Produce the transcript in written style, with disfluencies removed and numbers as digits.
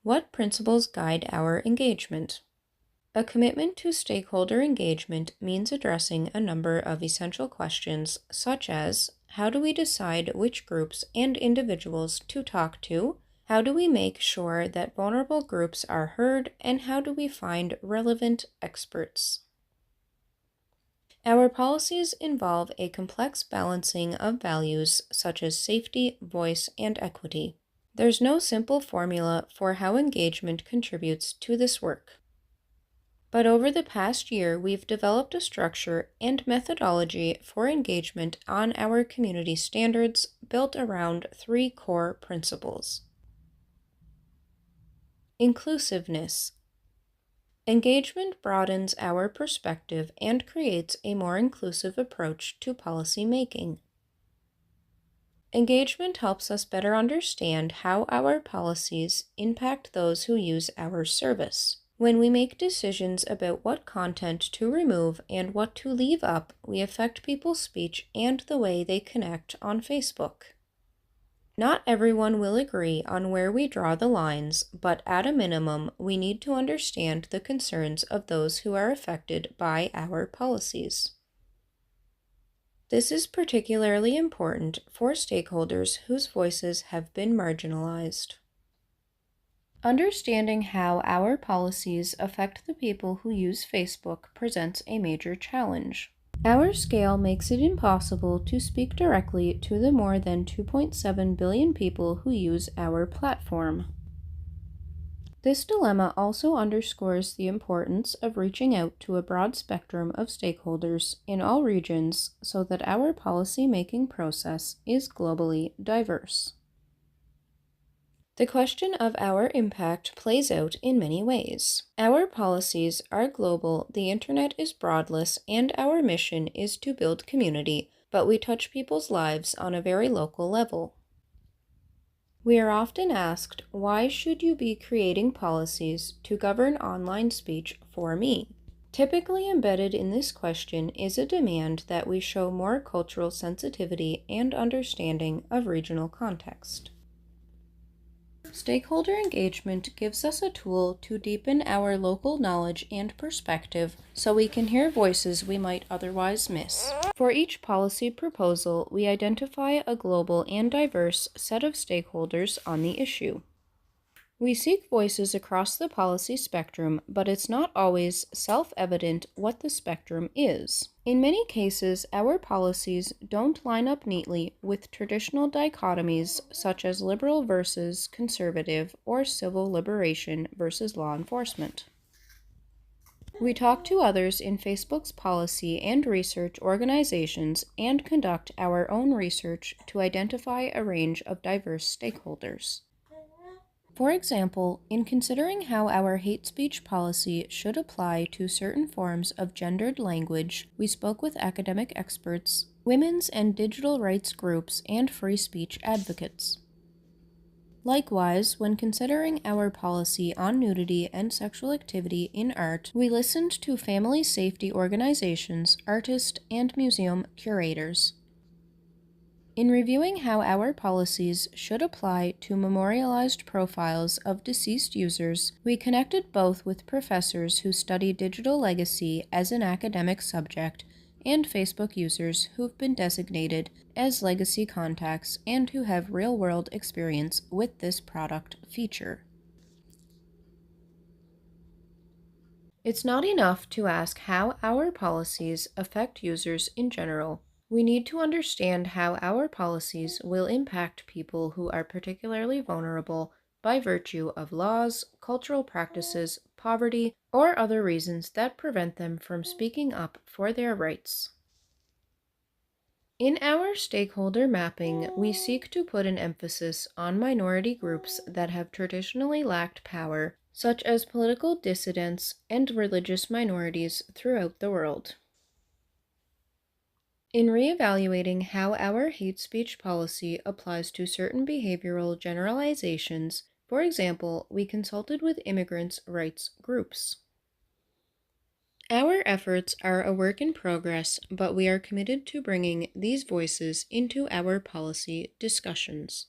What principles guide our engagement? A commitment to stakeholder engagement means addressing a number of essential questions, such as how do we decide which groups and individuals to talk to? How do we make sure that vulnerable groups are heard? And how do we find relevant experts? Our policies involve a complex balancing of values such as safety, voice, and equity. There's no simple formula for how engagement contributes to this work. But over the past year, we've developed a structure and methodology for engagement on our community standards built around three core principles. Inclusiveness. Engagement broadens our perspective and creates a more inclusive approach to policy making. Engagement helps us better understand how our policies impact those who use our service. When we make decisions about what content to remove and what to leave up, we affect people's speech and the way they connect on Facebook. Not everyone will agree on where we draw the lines, but at a minimum, we need to understand the concerns of those who are affected by our policies. This is particularly important for stakeholders whose voices have been marginalized. Understanding how our policies affect the people who use Facebook presents a major challenge. Our scale makes it impossible to speak directly to the more than 2.7 billion people who use our platform. This dilemma also underscores the importance of reaching out to a broad spectrum of stakeholders in all regions so that our policy-making process is globally diverse. The question of our impact plays out in many ways. Our policies are global, the internet is broadless, and our mission is to build community, but we touch people's lives on a very local level. We are often asked, why should you be creating policies to govern online speech for me? Typically embedded in this question is a demand that we show more cultural sensitivity and understanding of regional context. Stakeholder engagement gives us a tool to deepen our local knowledge and perspective so we can hear voices we might otherwise miss. For each policy proposal, we identify a global and diverse set of stakeholders on the issue. We seek voices across the policy spectrum, but it's not always self-evident what the spectrum is. In many cases, our policies don't line up neatly with traditional dichotomies such as liberal versus conservative or civil liberation versus law enforcement. We talk to others in Facebook's policy and research organizations and conduct our own research to identify a range of diverse stakeholders. For example, in considering how our hate speech policy should apply to certain forms of gendered language, we spoke with academic experts, women's and digital rights groups, and free speech advocates. Likewise, when considering our policy on nudity and sexual activity in art, we listened to family safety organizations, artists, and museum curators. In reviewing how our policies should apply to memorialized profiles of deceased users, we connected both with professors who study digital legacy as an academic subject and Facebook users who've been designated as legacy contacts and who have real-world experience with this product feature. It's not enough to ask how our policies affect users in general. We need to understand how our policies will impact people who are particularly vulnerable by virtue of laws, cultural practices, poverty, or other reasons that prevent them from speaking up for their rights. In our stakeholder mapping, we seek to put an emphasis on minority groups that have traditionally lacked power, such as political dissidents and religious minorities throughout the world. In reevaluating how our hate speech policy applies to certain behavioral generalizations, for example, we consulted with immigrants' rights groups. Our efforts are a work in progress, but we are committed to bringing these voices into our policy discussions.